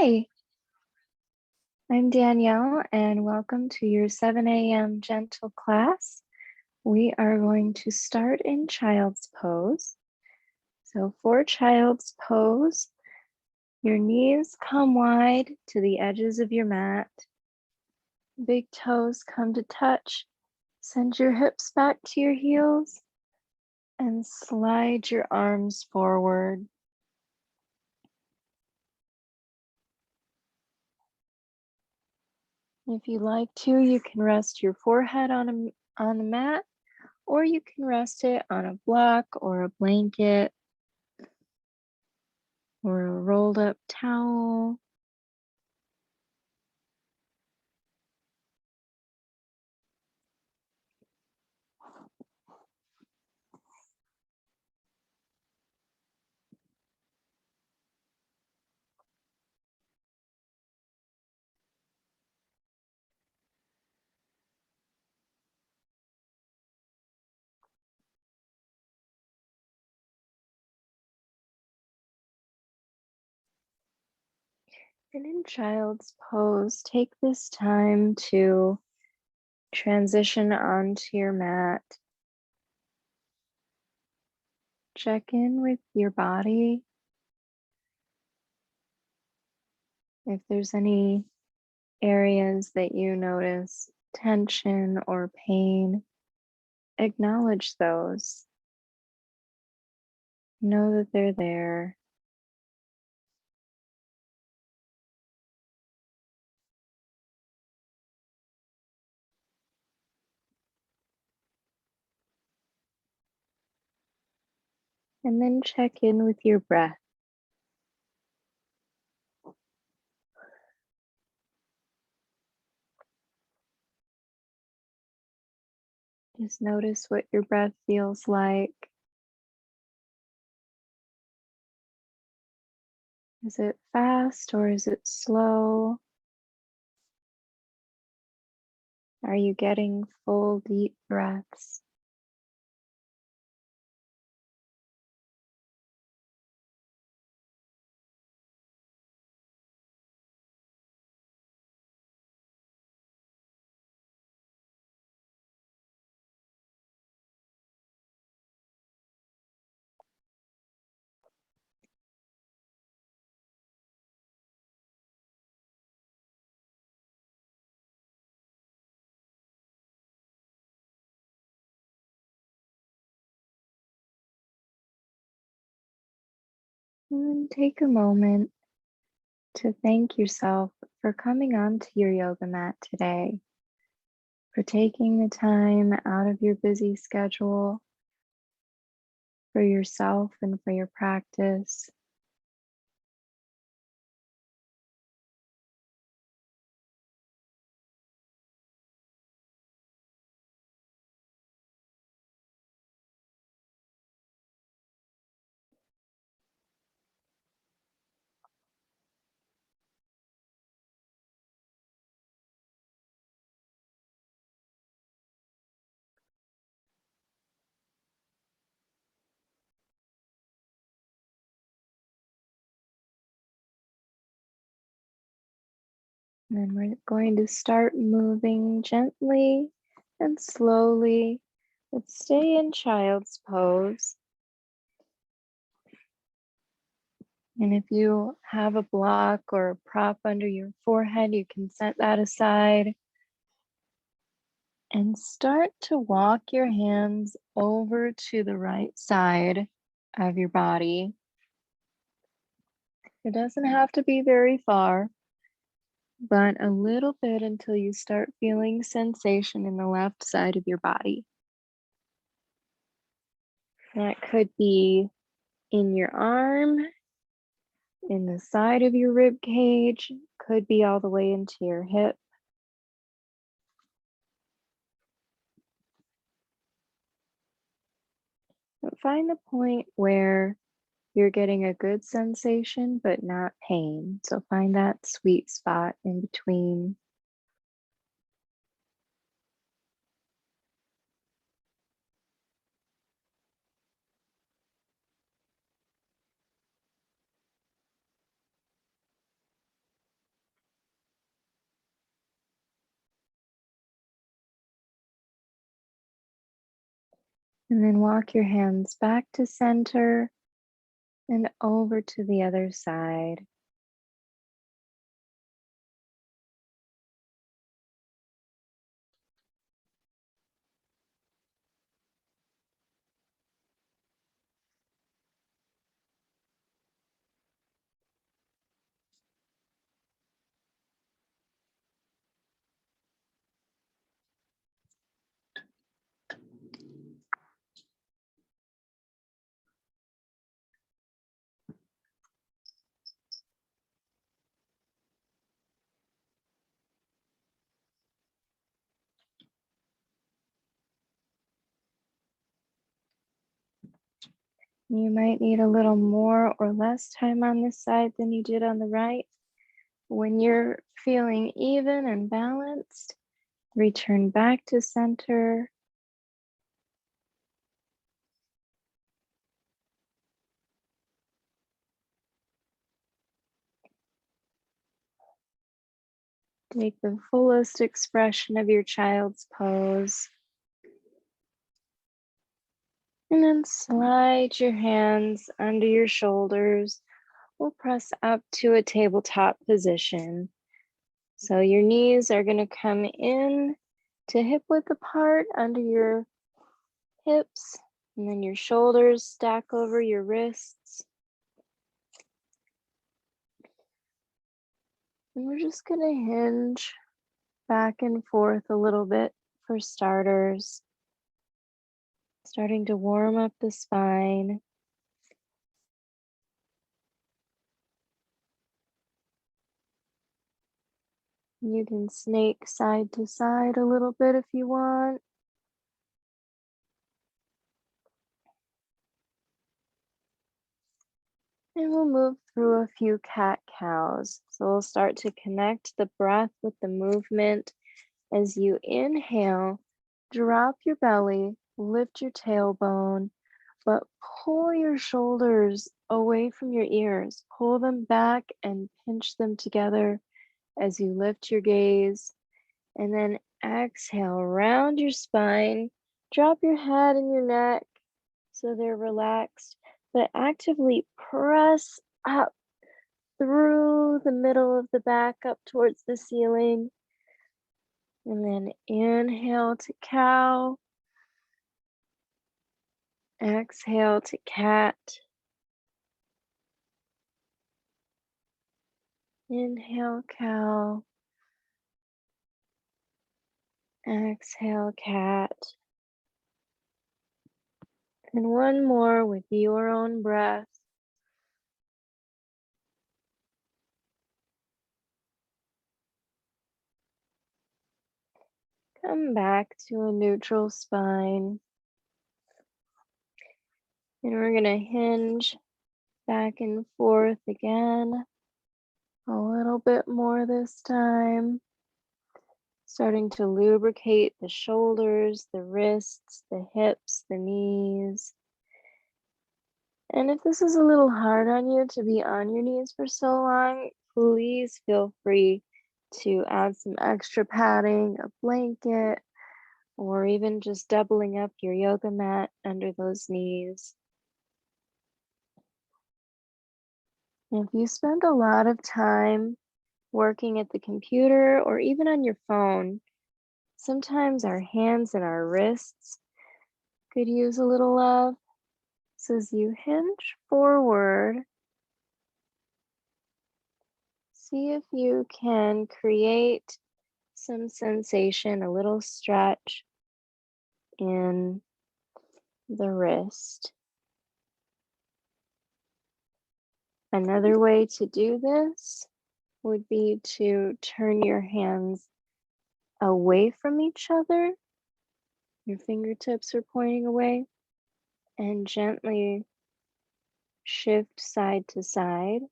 Hi, I'm Danielle, and welcome to your 7 a.m. gentle class. We are going to start in child's pose. So, for child's pose, your knees come wide to the edges of your mat, big toes come to touch. Send your hips back to your heels and slide your arms forward. If you like to, you can rest your forehead on the mat, or you can rest it on a block or a blanket or a rolled up towel. And in child's pose, take this time to transition onto your mat. Check in with your body. If there's any areas that you notice tension or pain, acknowledge those. Know that they're there. And then check in with your breath. Just notice what your breath feels like. Is it fast or is it slow? Are you getting full, deep breaths? And then take a moment to thank yourself for coming onto your yoga mat today, for taking the time out of your busy schedule for yourself and for your practice. And then we're going to start moving gently and slowly, but stay in child's pose. And if you have a block or a prop under your forehead, you can set that aside. And start to walk your hands over to the right side of your body. It doesn't have to be very far, but a little bit until you start feeling sensation in the left side of your body. That could be in your arm, in the side of your rib cage, could be all the way into your hip. But find the point where you're getting a good sensation, but not pain. So find that sweet spot in between. And then walk your hands back to center and over to the other side. You might need a little more or less time on this side than you did on the right. When you're feeling even and balanced, return back to center. Take the fullest expression of your child's pose. And then slide your hands under your shoulders. We'll press up to a tabletop position. So your knees are going to come in to hip width apart under your hips, and then your shoulders stack over your wrists. And we're just going to hinge back and forth a little bit for starters, starting to warm up the spine. You can snake side to side a little bit if you want. And we'll move through a few cat-cows. So we'll start to connect the breath with the movement. As you inhale, drop your belly, lift your tailbone, but pull your shoulders away from your ears. Pull them back and pinch them together as you lift your gaze. And then exhale, round your spine, drop your head and your neck so they're relaxed, but actively press up through the middle of the back up towards the ceiling. And then inhale to cow, exhale to cat, inhale cow, exhale cat. And one more with your own breath. Come back to a neutral spine. And we're going to hinge back and forth again. A little bit more this time. Starting to lubricate the shoulders, the wrists, the hips, the knees. And if this is a little hard on you to be on your knees for so long, please feel free to add some extra padding, a blanket, or even just doubling up your yoga mat under those knees. If you spend a lot of time working at the computer or even on your phone, sometimes our hands and our wrists could use a little love. So as you hinge forward, see if you can create some sensation, a little stretch in the wrist. Another way to do this would be to turn your hands away from each other. Your fingertips are pointing away, and gently shift side to side.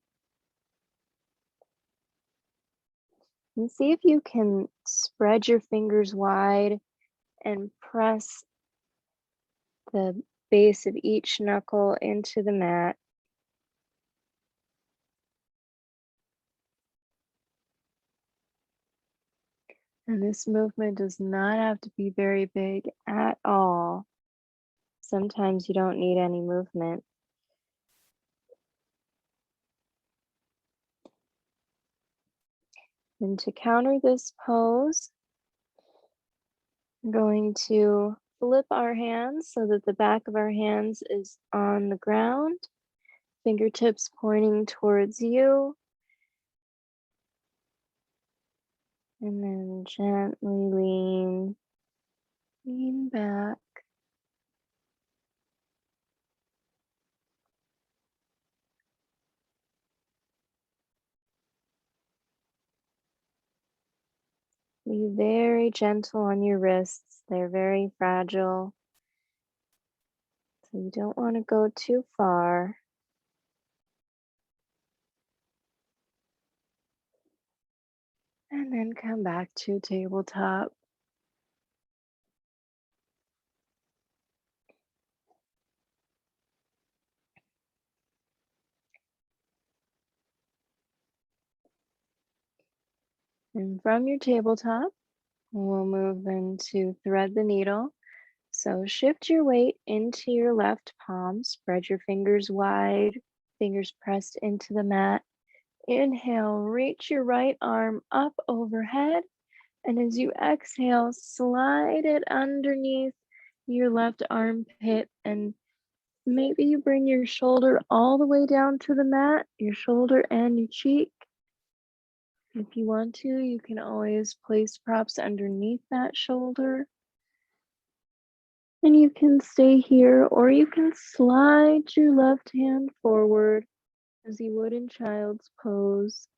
And see if you can spread your fingers wide and press the base of each knuckle into the mat. And this movement does not have to be very big at all. Sometimes you don't need any movement. And to counter this pose, I'm going to flip our hands so that the back of our hands is on the ground, fingertips pointing towards you. And then gently lean back. Be very gentle on your wrists. They're very fragile. So you don't want to go too far. And then come back to tabletop. And from your tabletop, we'll move into thread the needle. So shift your weight into your left palm, spread your fingers wide, fingers pressed into the mat. Inhale, reach your right arm up overhead. And as you exhale, slide it underneath your left armpit. And maybe you bring your shoulder all the way down to the mat, your shoulder and your cheek. If you want to, you can always place props underneath that shoulder. And you can stay here, or you can slide your left hand forward as you would in child's pose.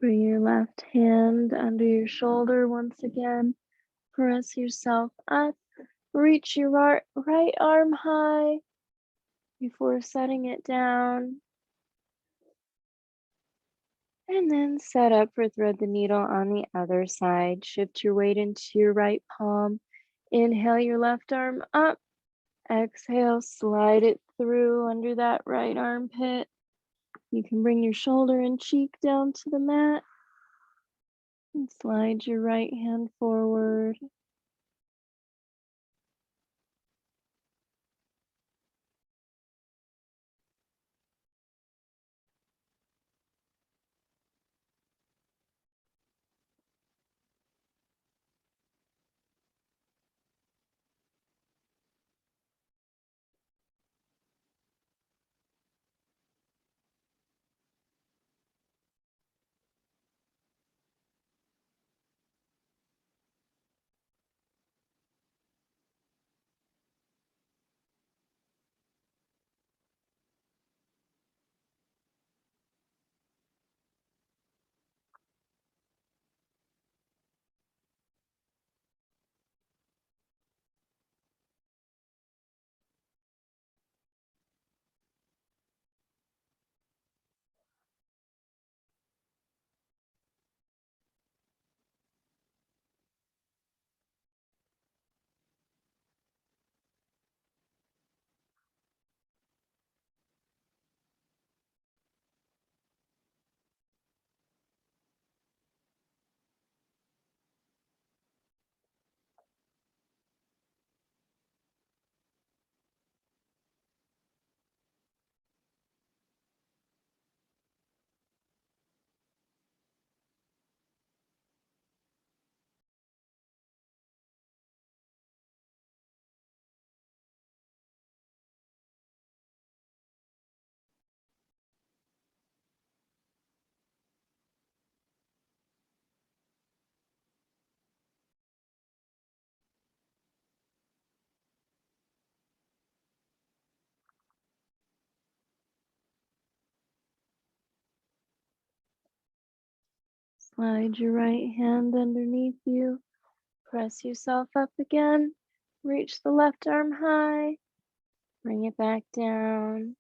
Bring your left hand under your shoulder once again. Press yourself up. Reach your right arm high before setting it down. And then set up for thread the needle on the other side. Shift your weight into your right palm. Inhale your left arm up. Exhale, slide it through under that right armpit. You can bring your shoulder and cheek down to the mat. And slide your right hand forward. Slide your right hand underneath you. Press yourself up again. Reach the left arm high. Bring it back down.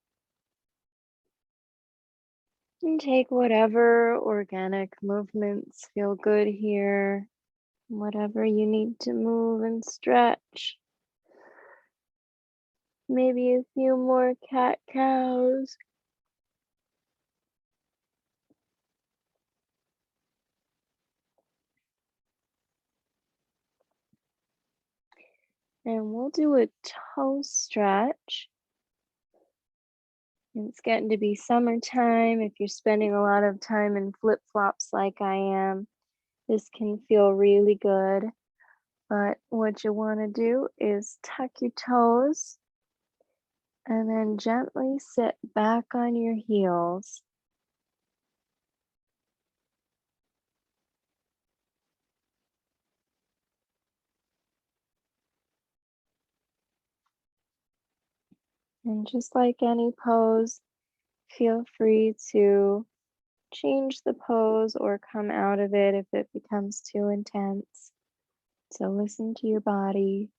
And take whatever organic movements feel good here. Whatever you need to move and stretch. Maybe a few more cat-cows. And we'll do a toe stretch. It's getting to be summertime. If you're spending a lot of time in flip-flops like I am, this can feel really good. But what you want to do is tuck your toes and then gently sit back on your heels. And just like any pose, feel free to change the pose or come out of it if it becomes too intense. So listen to your body.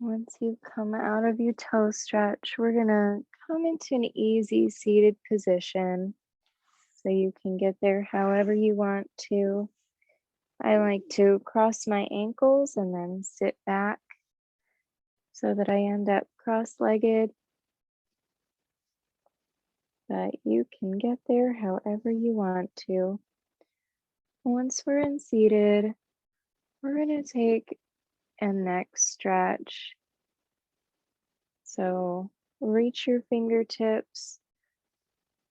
Once you come out of your toe stretch, we're gonna come into an easy seated position so you can get there however you want to. I like to cross my ankles and then sit back so that I end up cross-legged, but you can get there however you want to. Once we're in seated, we're gonna take a neck stretch. So reach your fingertips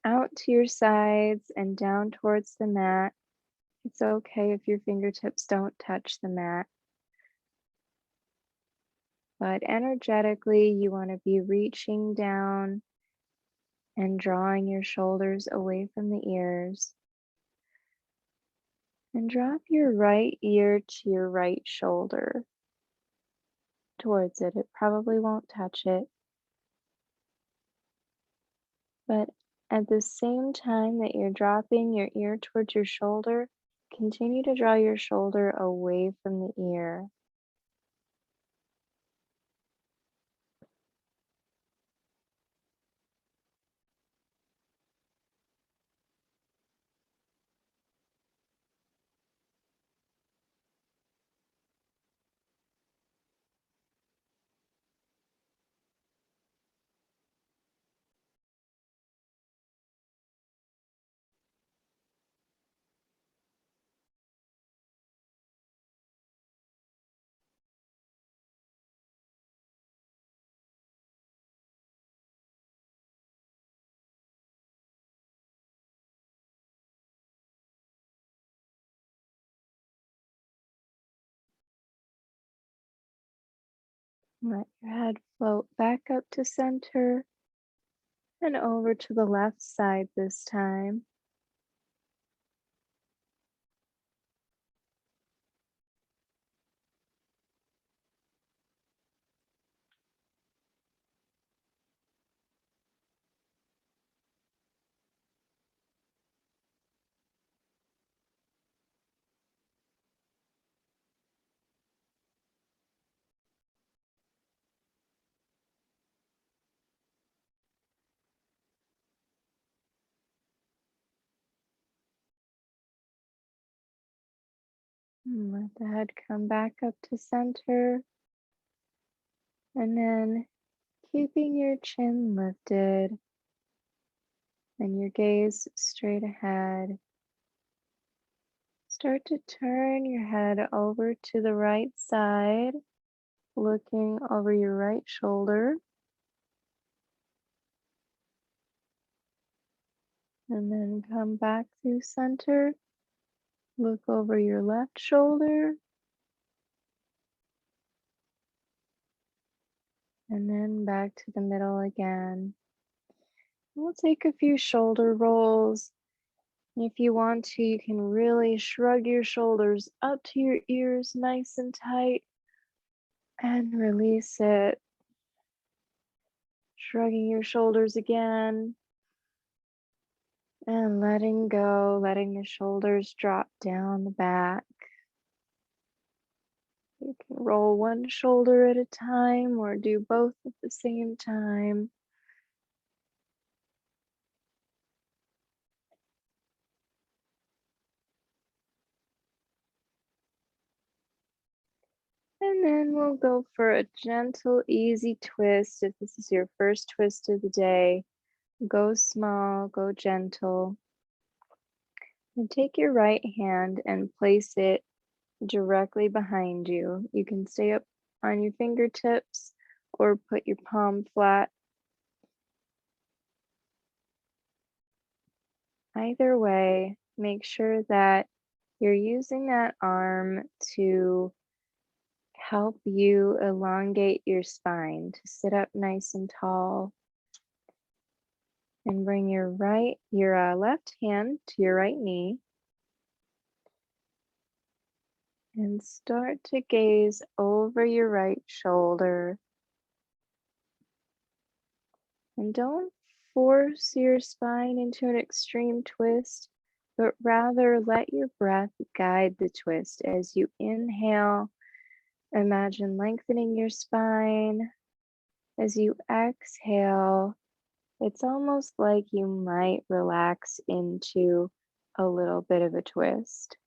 out to your sides and down towards the mat. It's okay if your fingertips don't touch the mat, but energetically, you want to be reaching down and drawing your shoulders away from the ears. And drop your right ear to your right shoulder towards it. It probably won't touch it, but at the same time that you're dropping your ear towards your shoulder, continue to draw your shoulder away from the ear. Let your head float back up to center and over to the left side this time. Let the head come back up to center. And then keeping your chin lifted and your gaze straight ahead. Start to turn your head over to the right side, looking over your right shoulder. And then come back through center. Look over your left shoulder. And then back to the middle again. We'll take a few shoulder rolls. If you want to, you can really shrug your shoulders up to your ears nice and tight and release it. Shrugging your shoulders again and letting go, letting the shoulders drop down the back. You can roll one shoulder at a time or do both at the same time. And then we'll go for a gentle, easy twist. If this is your first twist of the day, go small, go gentle. And take your right hand and place it directly behind you. You can stay up on your fingertips or put your palm flat. Either way, make sure that you're using that arm to help you elongate your spine to sit up nice and tall. And bring your left hand to your right knee and start to gaze over your right shoulder. And don't force your spine into an extreme twist, but rather let your breath guide the twist. As you inhale, imagine lengthening your spine. As you exhale, it's almost like you might relax into a little bit of a twist.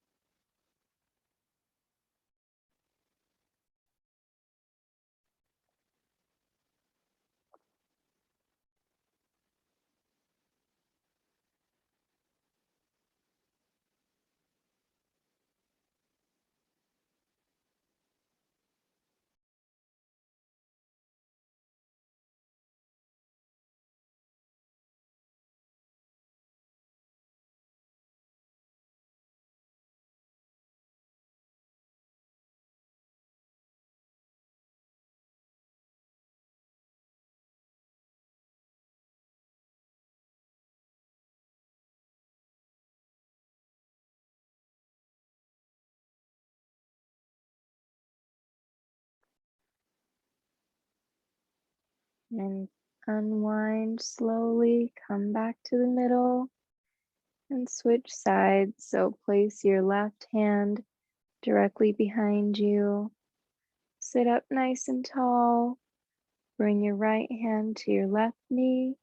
And unwind slowly, come back to the middle and switch sides. So place your left hand directly behind you. Sit up nice and tall. Bring your right hand to your left knee.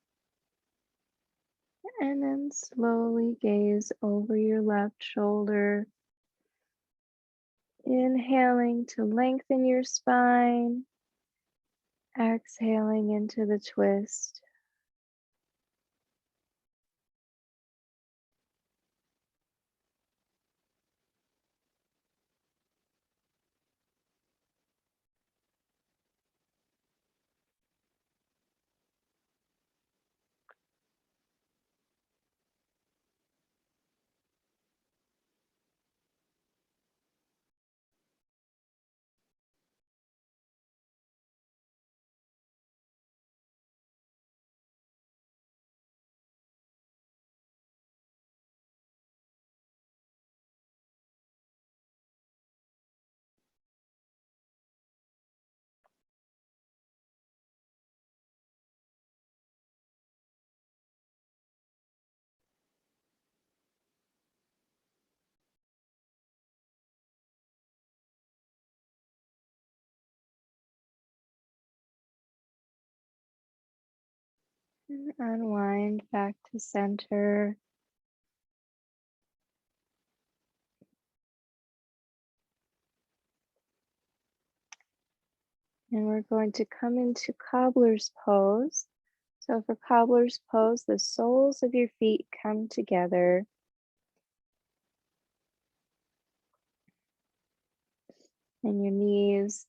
And then slowly gaze over your left shoulder. Inhaling to lengthen your spine. Exhaling into the twist. And unwind back to center. And we're going to come into cobbler's pose. So for cobbler's pose, the soles of your feet come together and your knees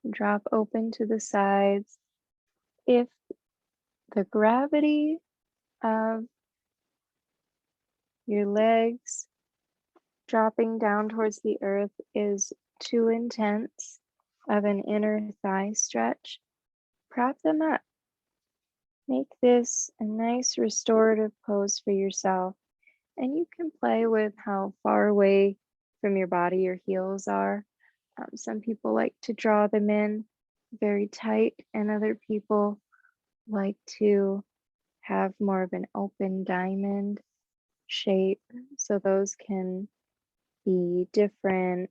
drop open to the sides. If the gravity of your legs dropping down towards the earth is too intense of an inner thigh stretch, prop them up. Make this a nice restorative pose for yourself. And you can play with how far away from your body your heels are. Some people like to draw them in very tight, and other people like to have more of an open diamond shape. So those can be different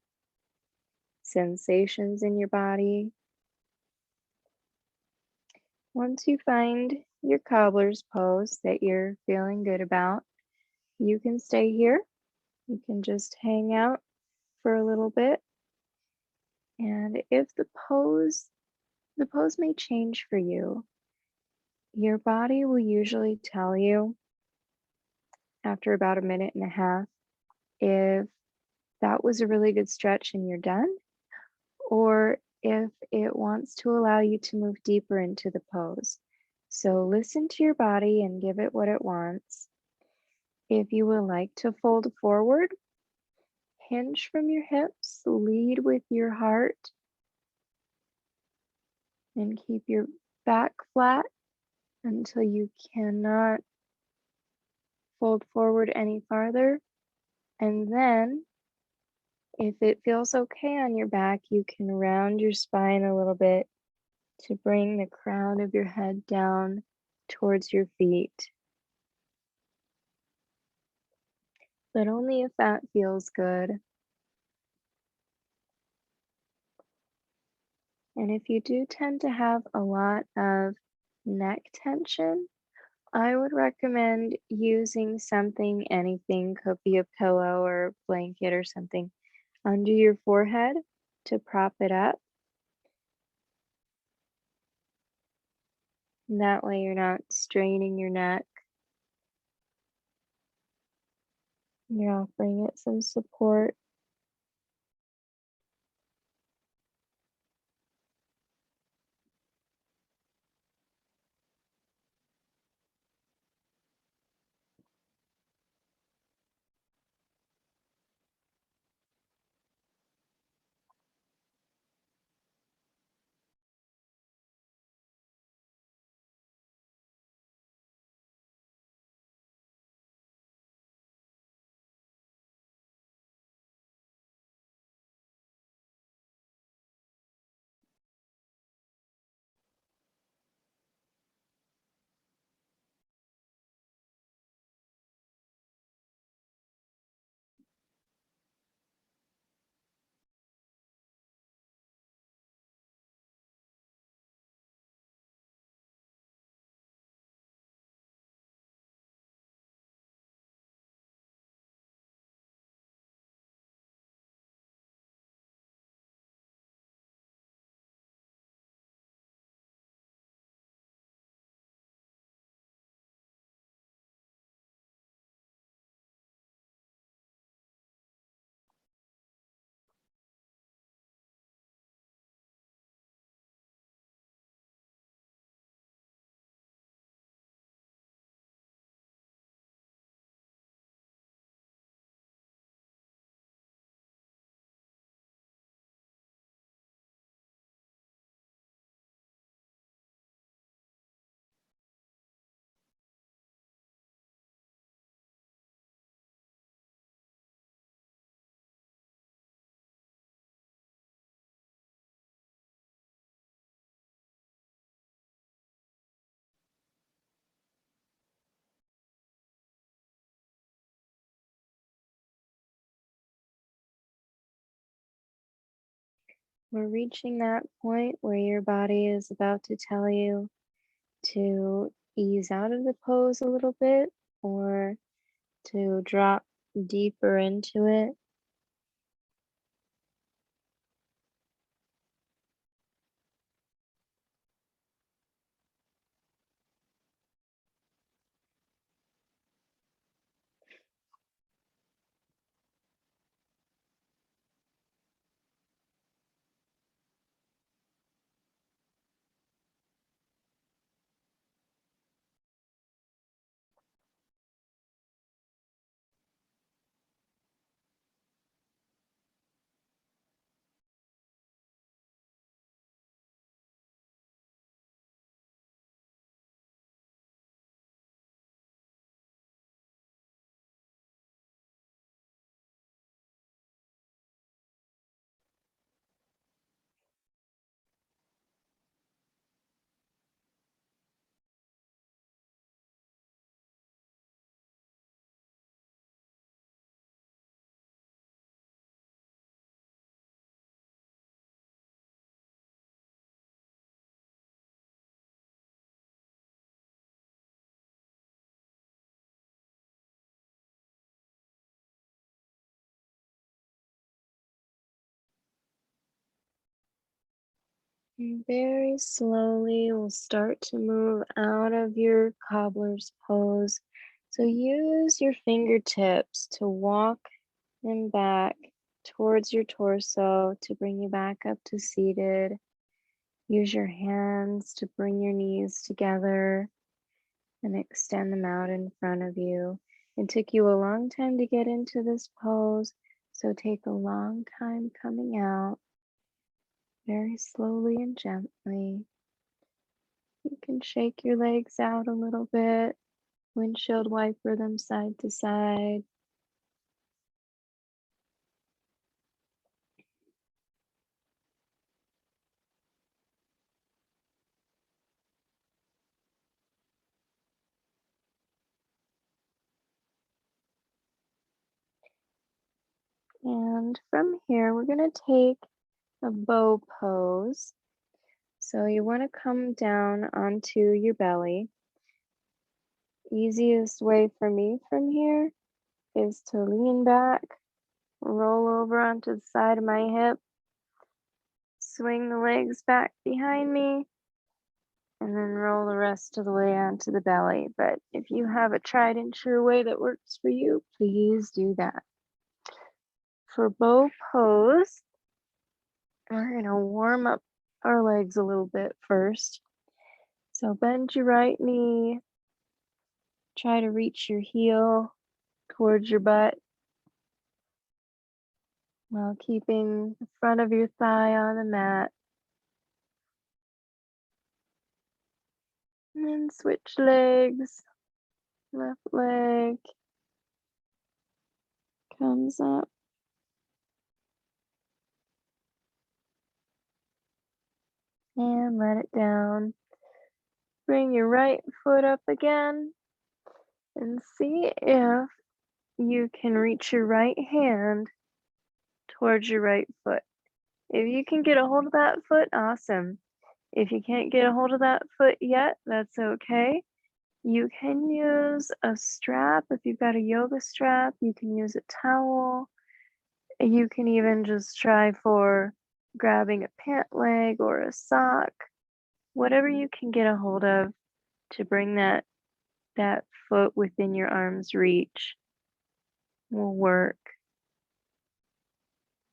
sensations in your body. Once you find your cobbler's pose that you're feeling good about, you can stay here. You can just hang out for a little bit. And if the pose may change for you. Your body will usually tell you after about a minute and a half if that was a really good stretch and you're done, or if it wants to allow you to move deeper into the pose. So listen to your body and give it what it wants. If you would like to fold forward, hinge from your hips, lead with your heart, and keep your back flat until you cannot fold forward any farther. And then, if it feels okay on your back, you can round your spine a little bit to bring the crown of your head down towards your feet, but only if that feels good. And if you do tend to have a lot of neck tension, I would recommend using something, anything, could be a pillow or a blanket or something, under your forehead to prop it up. And that way you're not straining your neck. You're offering it some support. We're reaching that point where your body is about to tell you to ease out of the pose a little bit or to drop deeper into it. And very slowly, we'll start to move out of your cobbler's pose. So use your fingertips to walk them back towards your torso to bring you back up to seated. Use your hands to bring your knees together and extend them out in front of you. It took you a long time to get into this pose, so take a long time coming out very slowly and gently. You can shake your legs out a little bit, windshield wiper them side to side. And from here, we're going to take a bow pose. So you want to come down onto your belly. Easiest way for me from here is to lean back, roll over onto the side of my hip, swing the legs back behind me, and then roll the rest of the way onto the belly. But if you have a tried and true way that works for you, please do that. For bow pose, we're going to warm up our legs a little bit first. So bend your right knee, try to reach your heel towards your butt while keeping the front of your thigh on the mat. And then switch legs. Left leg comes up. And let it down. Bring your right foot up again and see if you can reach your right hand towards your right foot. If you can get a hold of that foot, awesome. If you can't get a hold of that foot yet, that's okay. You can use a strap. If you've got a yoga strap, you can use a towel. You can even just try for grabbing a pant leg or a sock, whatever you can get a hold of to bring that foot within your arm's reach will work.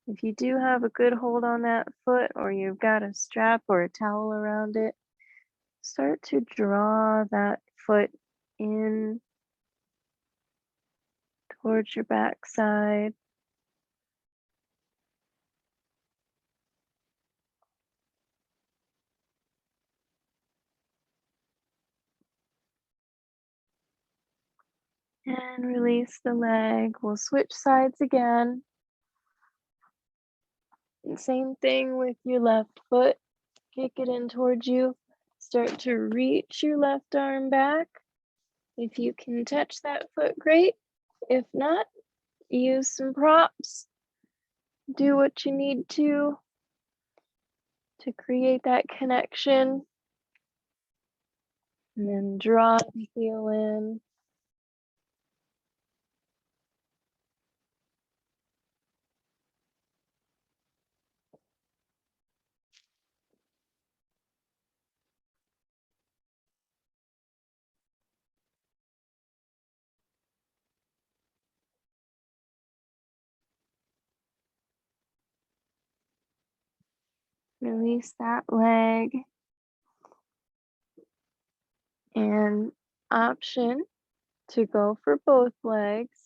If you do have a good hold on that foot, or you've got a strap or a towel around it, start to draw that foot in towards your backside. And release the leg. We'll switch sides again. And same thing with your left foot. Kick it in towards you. Start to reach your left arm back. If you can touch that foot, great. If not, use some props. Do what you need to create that connection. And then draw the heel in. Release that leg. And option to go for both legs.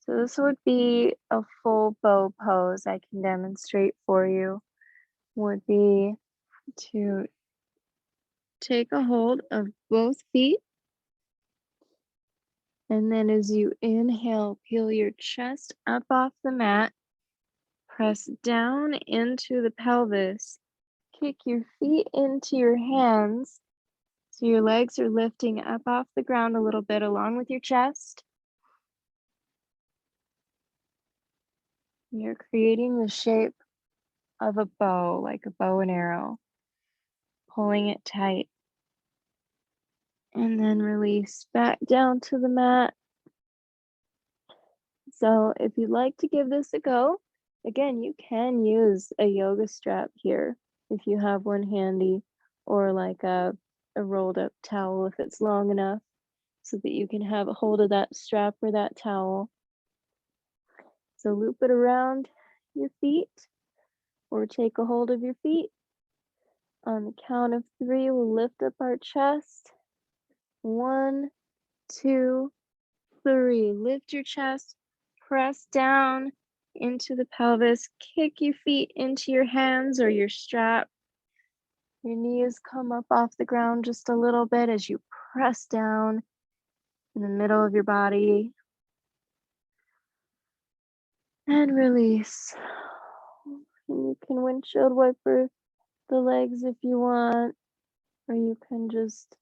So this would be a full bow pose. I can demonstrate for you. Would be to take a hold of both feet. And then as you inhale, peel your chest up off the mat. Press down into the pelvis. Kick your feet into your hands. So your legs are lifting up off the ground a little bit along with your chest. You're creating the shape of a bow, like a bow and arrow, pulling it tight. And then release back down to the mat. So if you'd like to give this a go, again, you can use a yoga strap here if you have one handy, or like a rolled up towel if it's long enough, so that you can have a hold of that strap or that towel. So loop it around your feet or take a hold of your feet. On the count of 3, we'll lift up our chest. 1, 2, 3. Lift your chest, press down into the pelvis, kick your feet into your hands or your strap. Your knees come up off the ground just a little bit as you press down in the middle of your body. And release. And you can windshield wiper the legs if you want, or you can just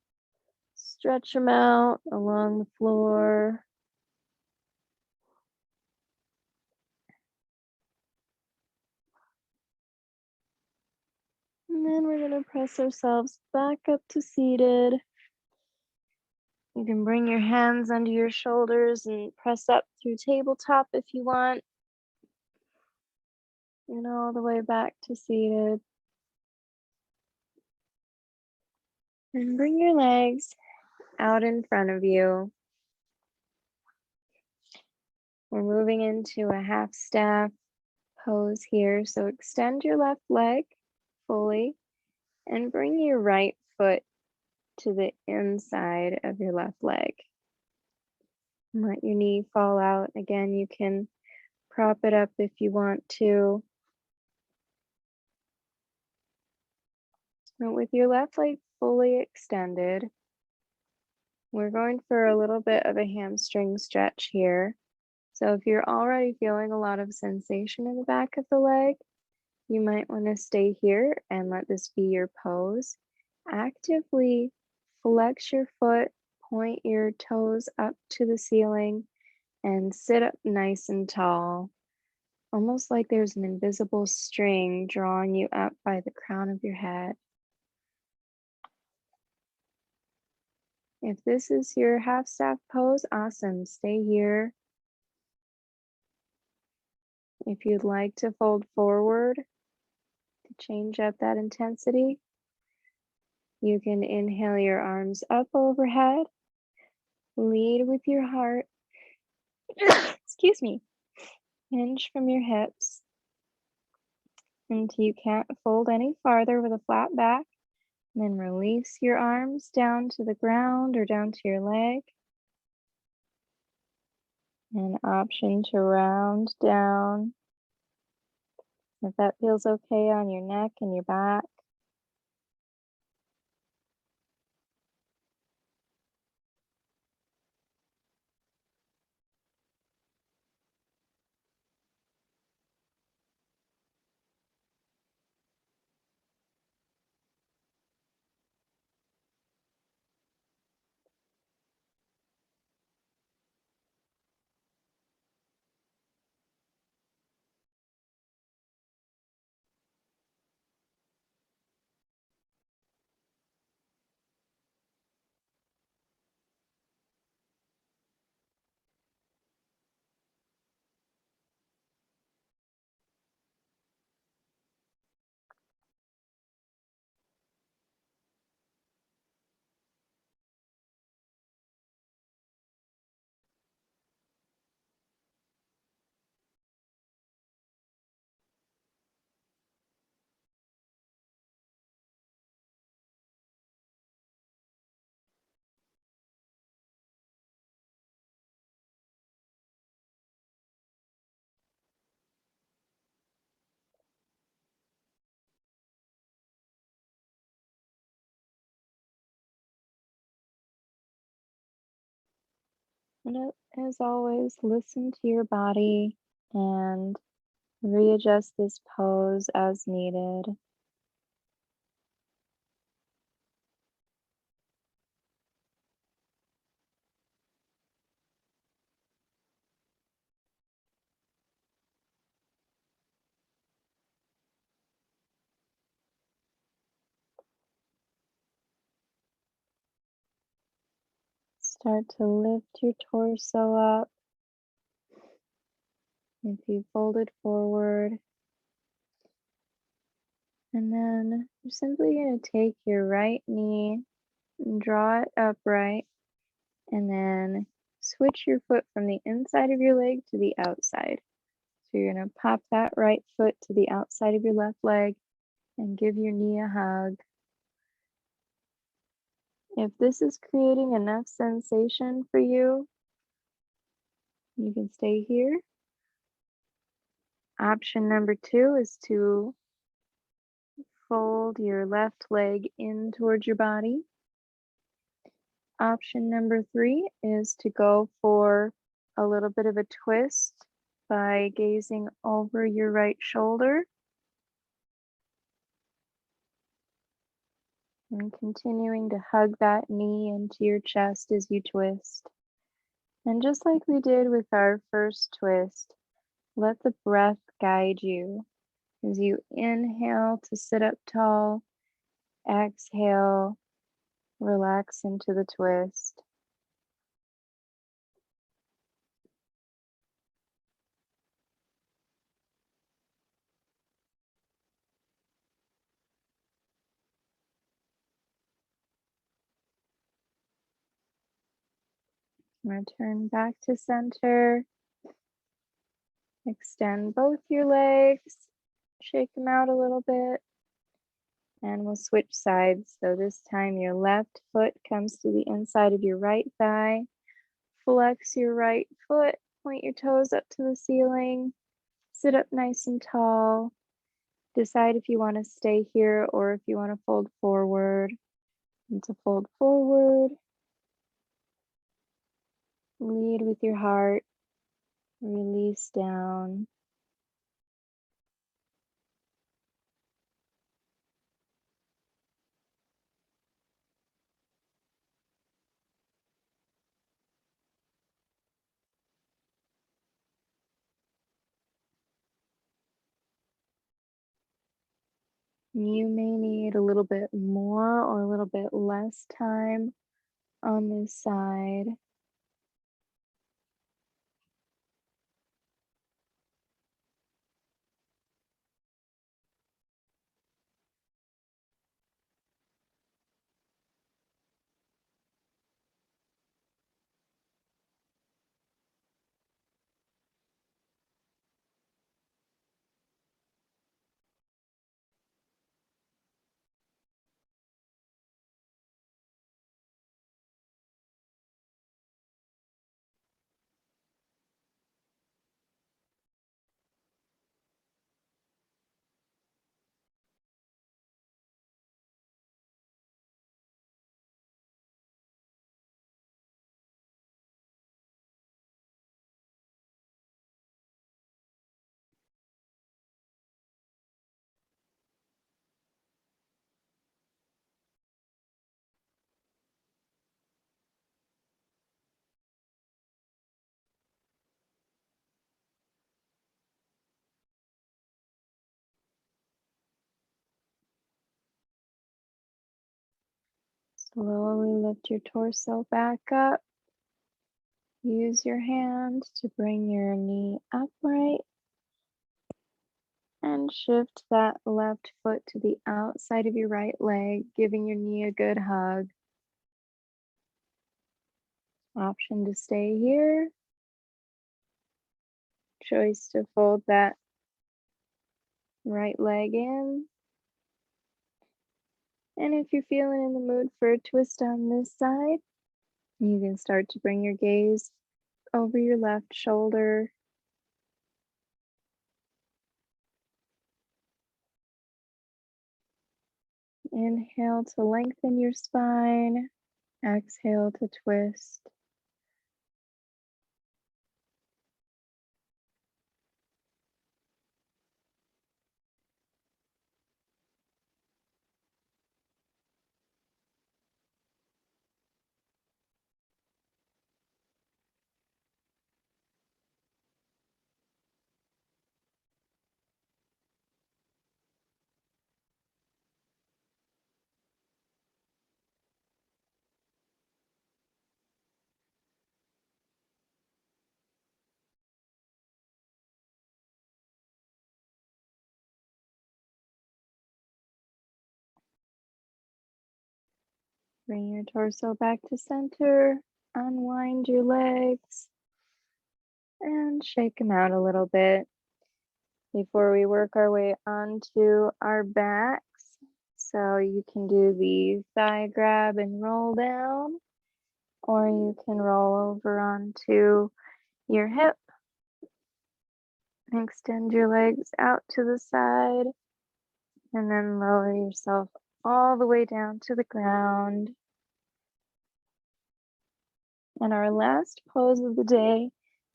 stretch them out along the floor. And then we're going to press ourselves back up to seated. You can bring your hands under your shoulders and press up through tabletop if you want. And all the way back to seated. And bring your legs out in front of you. We're moving into a half staff pose here. So extend your left leg fully and bring your right foot to the inside of your left leg. And let your knee fall out. Again, you can prop it up if you want to. But with your left leg fully extended, we're going for a little bit of a hamstring stretch here. So if you're already feeling a lot of sensation in the back of the leg, you might want to stay here and let this be your pose. Actively flex your foot, point your toes up to the ceiling, and sit up nice and tall, almost like there's an invisible string drawing you up by the crown of your head. If this is your half staff pose, awesome, stay here. If you'd like to fold forward to change up that intensity, you can inhale your arms up overhead, lead with your heart, excuse me, hinge from your hips until you can't fold any farther with a flat back. And then release your arms down to the ground or down to your leg. An option to round down if that feels okay on your neck and your back. And as always, listen to your body and readjust this pose as needed. Start to lift your torso up. If you fold it forward, And then you're simply going to take your right knee and draw it upright, and then switch your foot from the inside of your leg to the outside. So you're going to pop that right foot to the outside of your left leg and give your knee a hug. If this is creating enough sensation for you, you can stay here. Option number 2 is to fold your left leg in towards your body. Option number 3 is to go for a little bit of a twist by gazing over your right shoulder and continuing to hug that knee into your chest as you twist. And just like we did with our first twist, let the breath guide you as you inhale to sit up tall, exhale, relax into the twist. Return back to center. Extend both your legs, shake them out a little bit, and we'll switch sides. So this time your left foot comes to the inside of your right thigh. Flex your right foot, point your toes up to the ceiling, sit up nice and tall. Decide if you want to stay here or if you want to fold forward. And to fold forward, lead with your heart, release down. You may need a little bit more or a little bit less time on this side. Slowly lift your torso back up. Use your hand to bring your knee upright and shift that left foot to the outside of your right leg, giving your knee a good hug. Option to stay here. Choice to fold that right leg in. And if you're feeling in the mood for a twist on this side, you can start to bring your gaze over your left shoulder. Inhale to lengthen your spine. Exhale to twist. Bring your torso back to center, unwind your legs, and shake them out a little bit before we work our way onto our backs. So you can do the thigh grab and roll down, or you can roll over onto your hip. Extend your legs out to the side, and then lower yourself all the way down to the ground. And our last pose of the day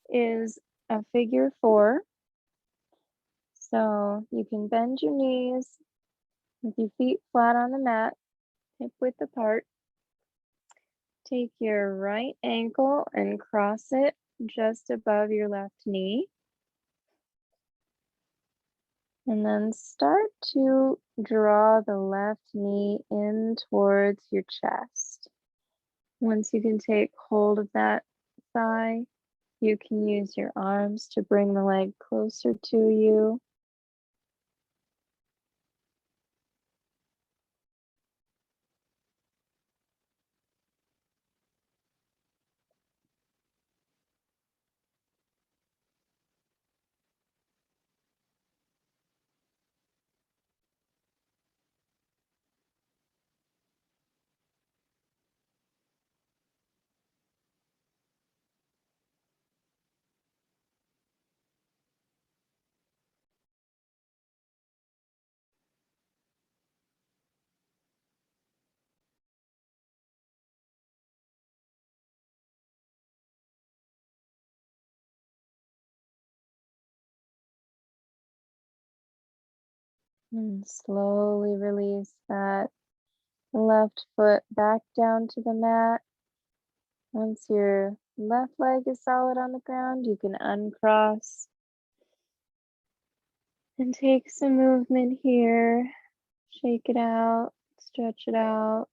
is a figure 4. So you can bend your knees with your feet flat on the mat, hip width apart. Take your right ankle and cross it just above your left knee. And then start to draw the left knee in towards your chest. Once you can take hold of that thigh, you can use your arms to bring the leg closer to you. And slowly release that left foot back down to the mat. Once your left leg is solid on the ground, you can uncross and take some movement here. Shake it out, stretch it out.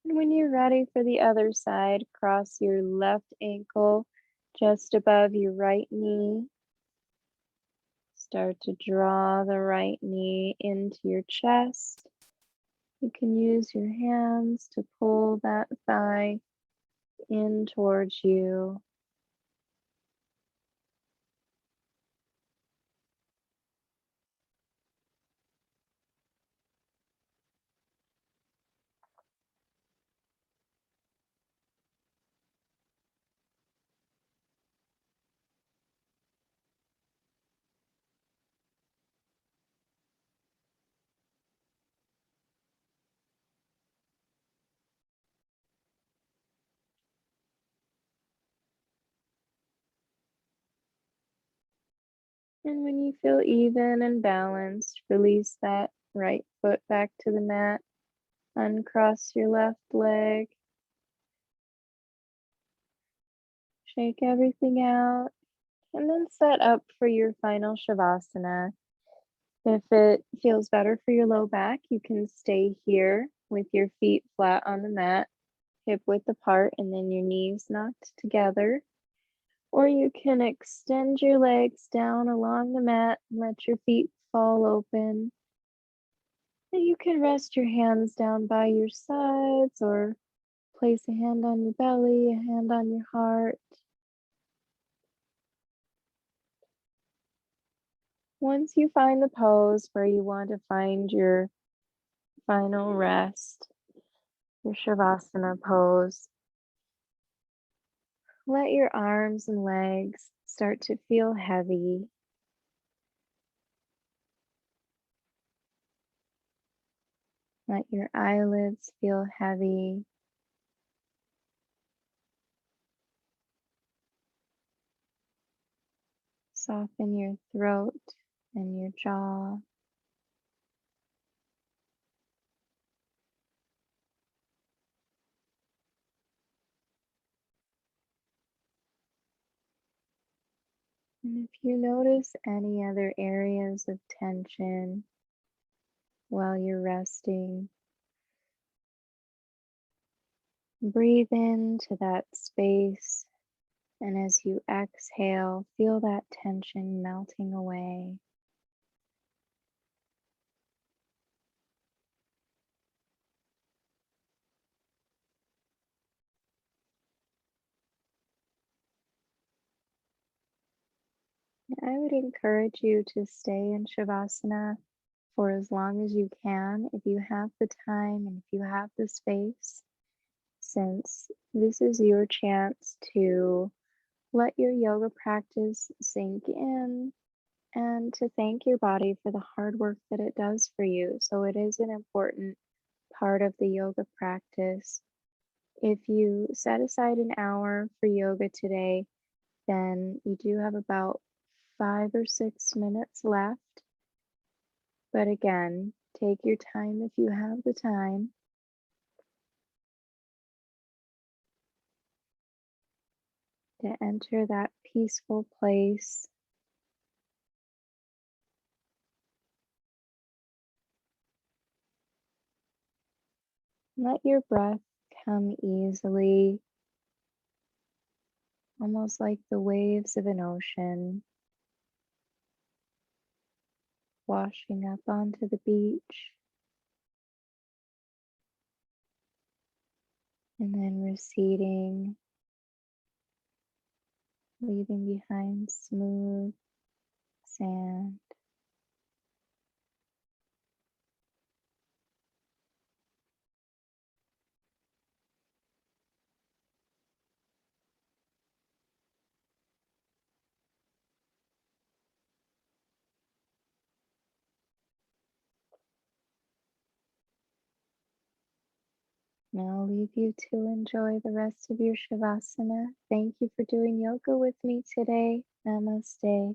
And when you're ready for the other side, cross your left ankle just above your right knee. Start to draw the right knee into your chest. You can use your hands to pull that thigh in towards you. And when you feel even and balanced, release that right foot back to the mat. Uncross your left leg. Shake everything out. And then set up for your final Shavasana. If it feels better for your low back, you can stay here with your feet flat on the mat, hip width apart, and then your knees knocked together. Or you can extend your legs down along the mat and let your feet fall open. And you can rest your hands down by your sides or place a hand on your belly, a hand on your heart. Once you find the pose where you want to find your final rest, your Shavasana pose, let your arms and legs start to feel heavy. Let your eyelids feel heavy. Soften your throat and your jaw. And if you notice any other areas of tension while you're resting, breathe into that space, and as you exhale, feel that tension melting away. I would encourage you to stay in Shavasana for as long as you can if you have the time and if you have the space, since this is your chance to let your yoga practice sink in and to thank your body for the hard work that it does for you. So, it is an important part of the yoga practice. If you set aside an hour for yoga today, then you do have about 5 or 6 minutes left. But again, take your time if you have the time to enter that peaceful place. Let your breath come easily, almost like the waves of an ocean, washing up onto the beach and then receding, leaving behind smooth sand. Now I'll leave you to enjoy the rest of your Shavasana. Thank you for doing yoga with me today. Namaste.